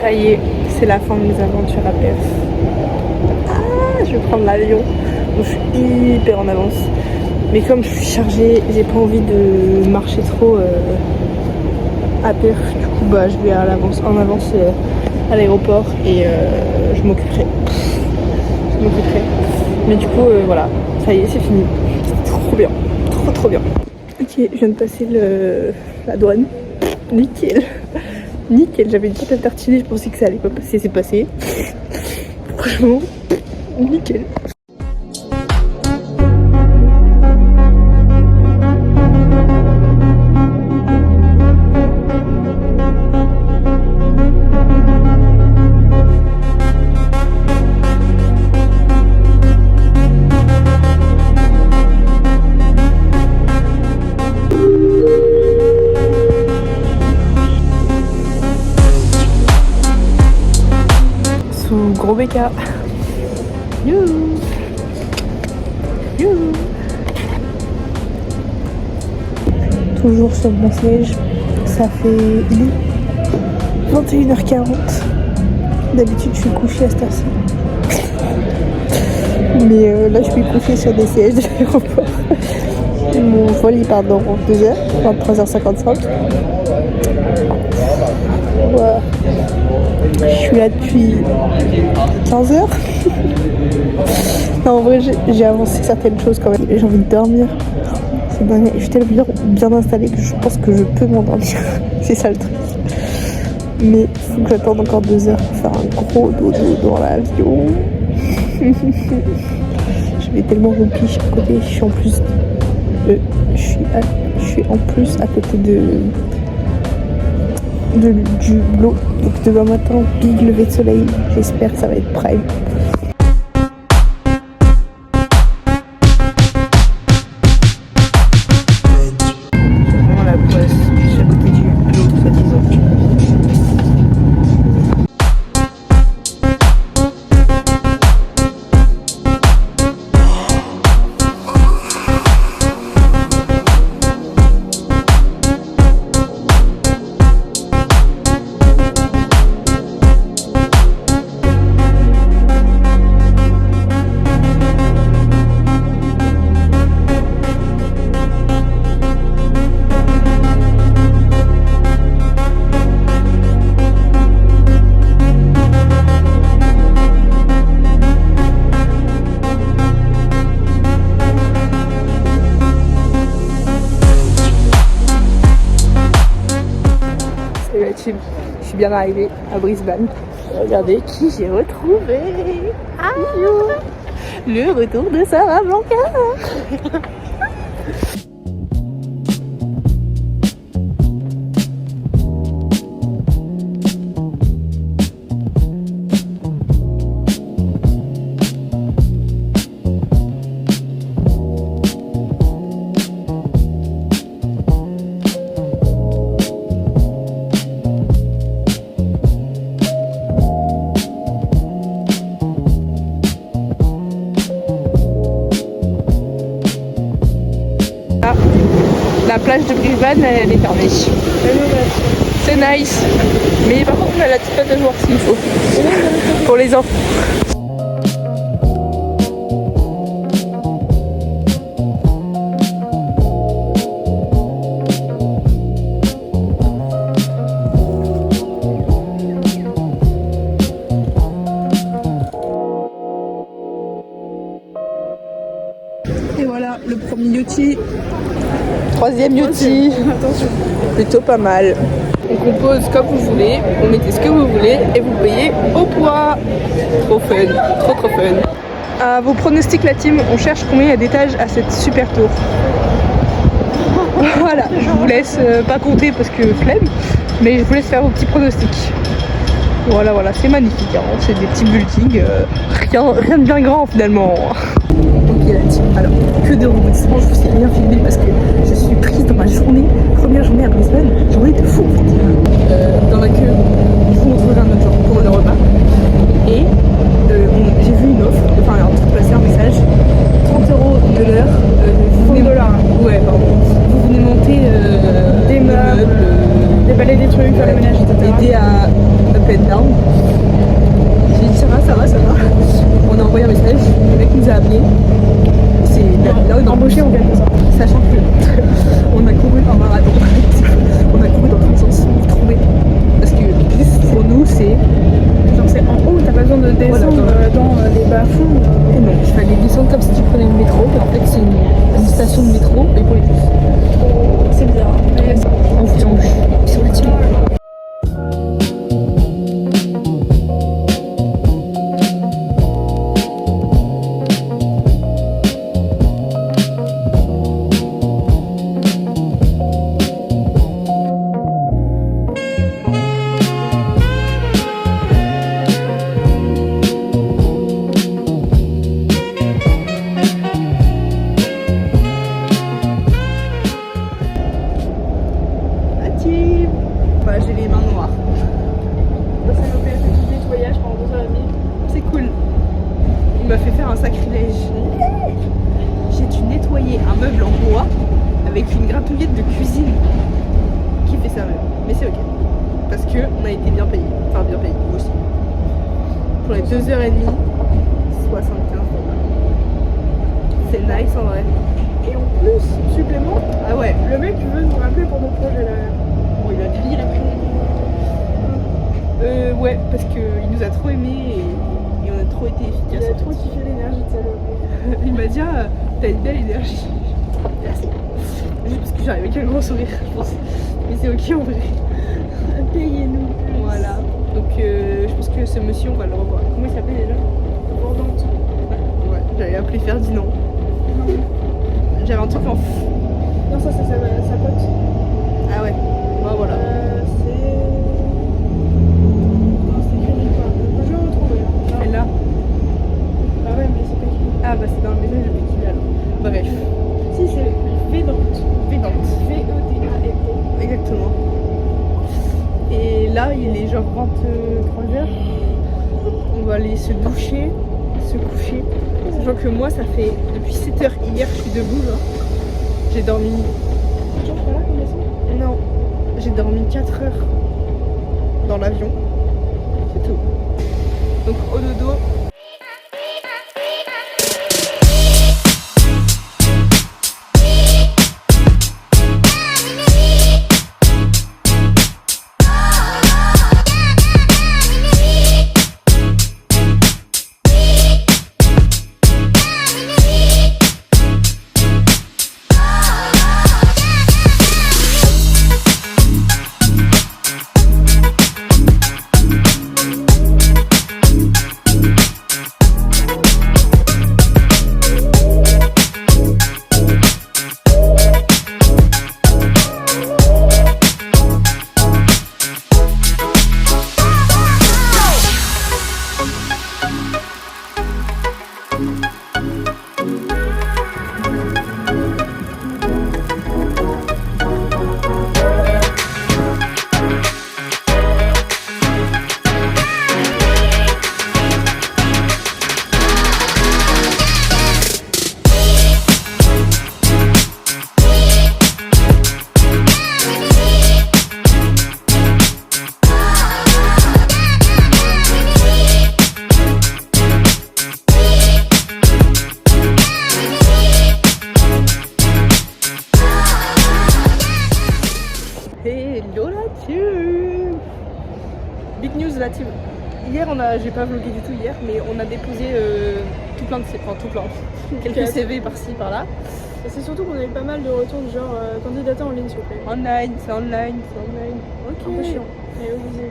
Ça y est, c'est la fin de mes aventures à Perth. Ah, je vais prendre l'avion. Donc, je suis hyper en avance. Mais comme je suis chargée, j'ai pas envie de marcher trop à Perth. Du coup, bah, je vais en avance à l'aéroport et je m'occuperai. Mais du coup, voilà, ça y est, c'est fini. C'est trop bien, trop bien. Ok, je viens de passer la douane. Nickel. Nickel, j'avais une tête tartinée, je pensais que ça allait pas passer, c'est passé. Franchement, nickel. Gros béca. Youhou. Youhou. Toujours sur mon siège. Ça fait 21h40. D'habitude je suis couchée à cette heure-ci. Mais là je suis couchée sur des sièges de l'aéroport. Mon vol il part dans 2h, 23h55. Ouais. Je suis là depuis 15h. Non, en vrai, j'ai avancé certaines choses quand même. J'ai envie de dormir. C'est dingue. Je suis tellement bien installée que je pense que je peux m'endormir. C'est ça le truc. Mais il faut que j'attende encore 2 heures pour faire un gros dodo dans l'avion. Je vais tellement repiche à côté. Je suis en plus à côté du lot. Donc demain matin, big lever de soleil. J'espère que ça va être prime. C'est vraiment la poisse. Je suis à côté du lot, soi-disant. Je suis bien arrivée à Brisbane. Regardez qui j'ai retrouvé. Ah, le retour de Sarah Blanca. La plage de Brisbane, elle est fermée. C'est nice. Mais par contre, on a la petite patinoire s'il faut. Pour les enfants. Et voilà, le premier yachty. Troisième yachty. Attention. Plutôt pas mal. On compose comme vous voulez, vous mettez ce que vous voulez et vous payez au poids. Trop fun, trop fun. À vos pronostics la team, on cherche combien il y a d'étages à cette super tour. Voilà, je vous laisse pas compter parce que flemme, mais je vous laisse faire vos petits pronostics. Voilà, c'est magnifique, hein. C'est des petits buildings, rien de bien grand finalement. Ok la team, alors que de rebondissements, je vous ai rien filmé parce que je suis prise dans ma journée, première journée à Brisbane, journée de fou en fait. Dans la queue, je vous montrerai un autre jour pour le repas. Et j'ai vu une offre, enfin un truc passer un message, 30 € de l'heure, vous venez ouais pardon, vous venez monter des meubles, déballer des trucs, faire le ménage, etc. Aider à pleine d'armes. J'ai dit ça va. On a envoyé un message, le mec nous a appelé. C'est là on a embauché en quelque sorte. Sachant que on a couru un marathon. On a couru dans tous les sens pour trouver. Parce que pour nous c'est. Genre c'est en haut, t'as pas besoin de descendre dans les bas-fonds. Et non, il fallait descendre comme si tu prenais le métro. Et en fait c'est une station de métro mais pour les bus. C'est bizarre. Mais ça. On vous tient au jus. Sur le team. Bah, j'ai les mains noires. Ça m'a fait un petit nettoyage pendant 2h30. C'est cool. Il m'a fait faire un sacrilège. J'ai dû nettoyer un meuble en bois avec une grappouillette de cuisine qui fait ça même. Mais c'est ok. Parce que on a été bien payé. Enfin bien payé, moi aussi. Pour les 2h30, 75 €. C'est nice en vrai. Et en plus, supplément, Ah ouais. le mec veut nous rappeler pour nos projets là. Bon, il a grillé la prime. Ouais, parce qu'il nous a trop aimé et on a trop été Il efficace. a trop kiffé l'énergie de ça. Il m'a dit ah, t'as une belle énergie. Merci. Juste parce que j'arrive avec un gros sourire, je pense. Mais c'est ok en vrai. Payez-nous. Voilà. Donc je pense que ce monsieur on va le revoir. Comment il s'appelle déjà? Bordante. Ouais, j'allais l'appeler Ferdinand. Non. J'avais un truc en fou. Non, ça c'est sa pote. Ah ouais. Ouais, voilà. C'est. Non, c'est écrit quoi. Je vais retrouver. Elle là. Ah ouais, mais c'est pas écrit. Ah bah c'est dans le message de Pékin alors. Bref. Si, c'est Védante. Pédante. V-E-D-A-N-T. Exactement. Et là il est genre 23h. On va aller se doucher, se coucher. Sachant que moi ça fait depuis 7h hier je suis debout là. J'ai dormi. Toujours pas là comme ça. Non. J'ai dormi 4 heures dans l'avion. C'est tout. Donc au dodo. Hello la team. Big news la team. Hier j'ai pas vlogué du tout hier, mais on a déposé tout plein de quelques CV par-ci par-là. Et c'est surtout qu'on a eu pas mal de retours du genre candidater en ligne s'il vous plaît. C'est online. Ok. Un peu chiant.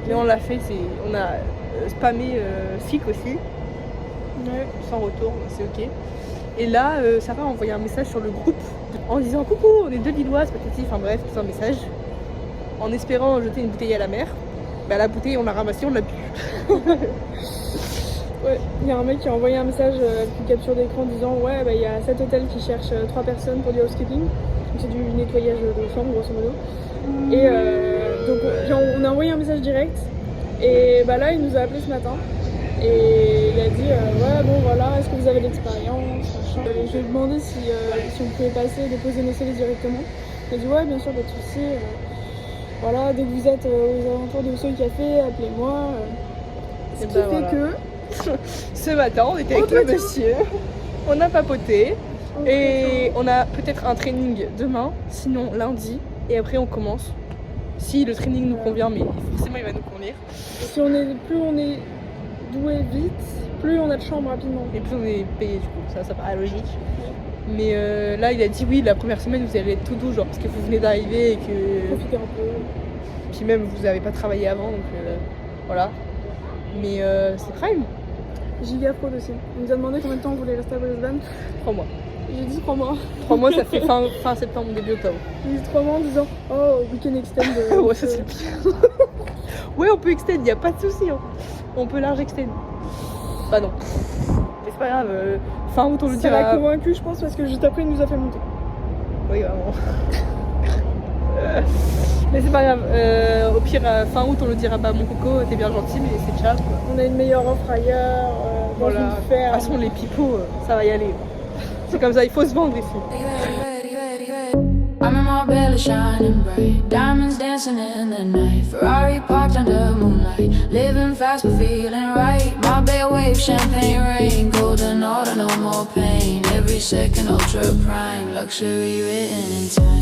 Mais on l'a fait, on a spammé FIC aussi, Ouais. sans retour, c'est ok. Et là, Sarah a envoyé un message sur le groupe en disant coucou, on est deux Lilloises, patati, enfin bref, c'est un message. En espérant jeter une bouteille à la mer. Bah la bouteille on l'a ramassée, on l'a bu. Ouais, il y a un mec qui a envoyé un message avec une capture d'écran disant ouais bah il y a cet hôtel qui cherche 3 personnes pour du housekeeping. Donc c'est du nettoyage de chambre grosso modo. Et donc on a envoyé un message direct et bah là il nous a appelé ce matin et il a dit ouais bon voilà, est-ce que vous avez de l'expérience machin. Je lui ai demandé si on pouvait passer, déposer nos CV directement. Il a dit ouais bien sûr pas de soucis. Voilà, dès que vous êtes aux alentours de ce café, appelez-moi. Ce qui fait que ce matin, on était avec le monsieur, on a papoté et on a peut-être un training demain, sinon lundi, et après on commence. Si le training nous convient, mais forcément il va nous convenir. Et plus on est doué vite, plus on a de chambres rapidement. Et plus on est payé du coup, ça paraît logique. Mais là il a dit oui, la première semaine vous allez être tout doux, genre parce que vous venez d'arriver et que... Profitez un peu. Puis même vous n'avez pas travaillé avant, donc voilà. Mais c'est prime. Giga fraude aussi. On nous a demandé combien de temps on voulait rester à Brisbane. 3 mois. J'ai dit 3 mois. 3 mois, ça fait fin septembre, début octobre. J'ai dit 3 mois en disant oh, we can extend. Ouais, ça c'est le pire. Ouais, on peut extend, y a pas de souci. Hein. On peut large extend. Bah non. Mais c'est pas grave. Fin août, on le dira. Ça l'a convaincu, je pense, parce que juste après, il nous a fait monter. Oui, vraiment. Mais c'est pas grave. Au pire, fin août, on le dira. Bah, mon coco, t'es bien gentil, mais c'est ciao. On a une meilleure offre ailleurs. Voilà. De toute façon, les pipeaux, ça va y aller. C'est comme ça, il faut se vendre ici. I'm in my belly shining bright, diamonds dancing in the night, Ferrari parked under moonlight, living fast but feeling right. My bed wave, champagne rain, golden order, no more pain. Every second ultra prime, luxury written in time.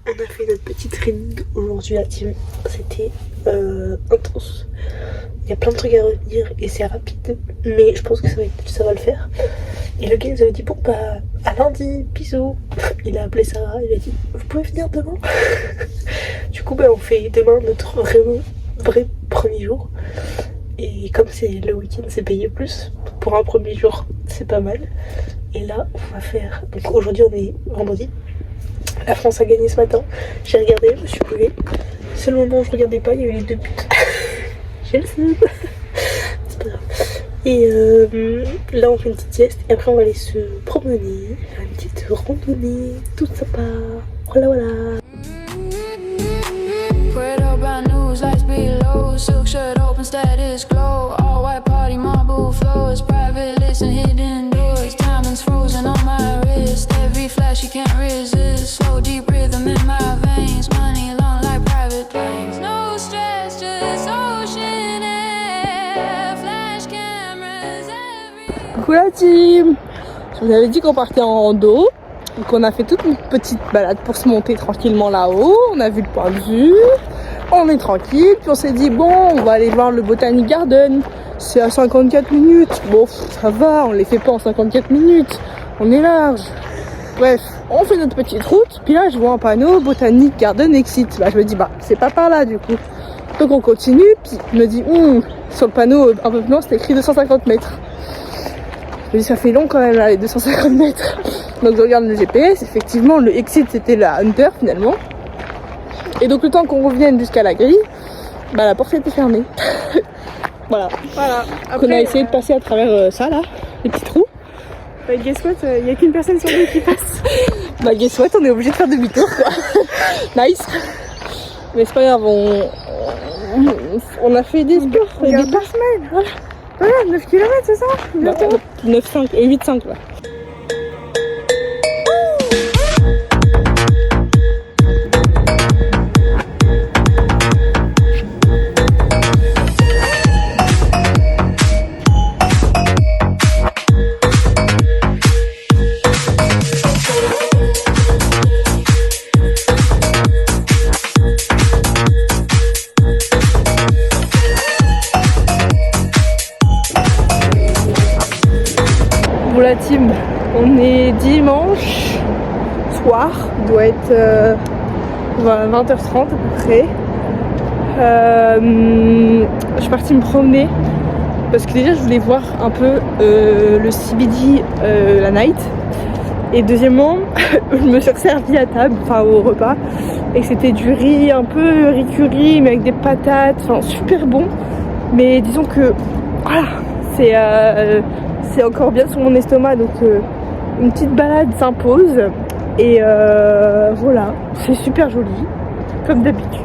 On a fait notre petit training aujourd'hui la team, c'était intense. Il y a plein de trucs à retenir et c'est rapide, mais je pense que ça va le faire. Et le gars nous avait dit bon bah à lundi, bisous. Il a appelé Sarah, il a dit vous pouvez venir demain. Du coup bah on fait demain notre vrai premier jour. Et comme c'est le week-end, c'est payé plus. Pour un premier jour, c'est pas mal. Et là on va faire, donc aujourd'hui on est vendredi. La France a gagné ce matin. J'ai regardé, je me suis levée. C'est le moment où je regardais pas, il y avait les 2 buts. J'ai le seum. C'est pas grave. Et là on fait une petite sieste et après on va aller se promener, faire une petite randonnée, tout sympa. Voilà voilà. Silk shirt, open status glow. All white party, marble floors, private listen, hidden doors. Diamonds frozen on my wrist. Every flash you can't resist. Slow, deep rhythm in my veins. Money long like private planes. No stress, just ocean air. Flash cameras everywhere. Coucou la team. Je vous avais dit qu'on partait en rando. Donc on a fait toute une petite balade pour se monter tranquillement là-haut. On a vu le point de vue. On est tranquille, puis on s'est dit bon, on va aller voir le Botanic Garden. C'est à 54 minutes. Bon, ça va, on les fait pas en 54 minutes. On est large. Bref, on fait notre petite route. Puis là, je vois un panneau Botanic Garden Exit. Bah, je me dis bah, c'est pas par là du coup. Donc on continue. Puis je me dis sur le panneau un peu plus loin, c'était écrit 250 mètres. Je me dis ça fait long quand même là, les 250 mètres. Donc je regarde le GPS. Effectivement, le Exit c'était la Hunter finalement. Et donc le temps qu'on revienne jusqu'à la grille, bah la porte était fermée. Voilà. Après, on a essayé de passer à travers ça là, les petits trous. Bah guess what, il n'y a qu'une personne sur deux qui passe. Bah guess what, on est obligé de faire demi-tour quoi. Nice. Mais c'est pas grave, on a fait des sports, des semaines. Voilà. Voilà, 9 km c'est ça? 9,5, 8,5 là. Pour la team, on est dimanche soir, il doit être 20h30 à peu près. Je suis partie me promener parce que déjà je voulais voir un peu le CBD la night. Et deuxièmement, je me suis resservie à table, enfin au repas, et c'était du riz un peu riz curry mais avec des patates, enfin super bon. Mais disons que voilà, c'est encore bien sur mon estomac, donc une petite balade s'impose. Et voilà, c'est super joli, comme d'habitude.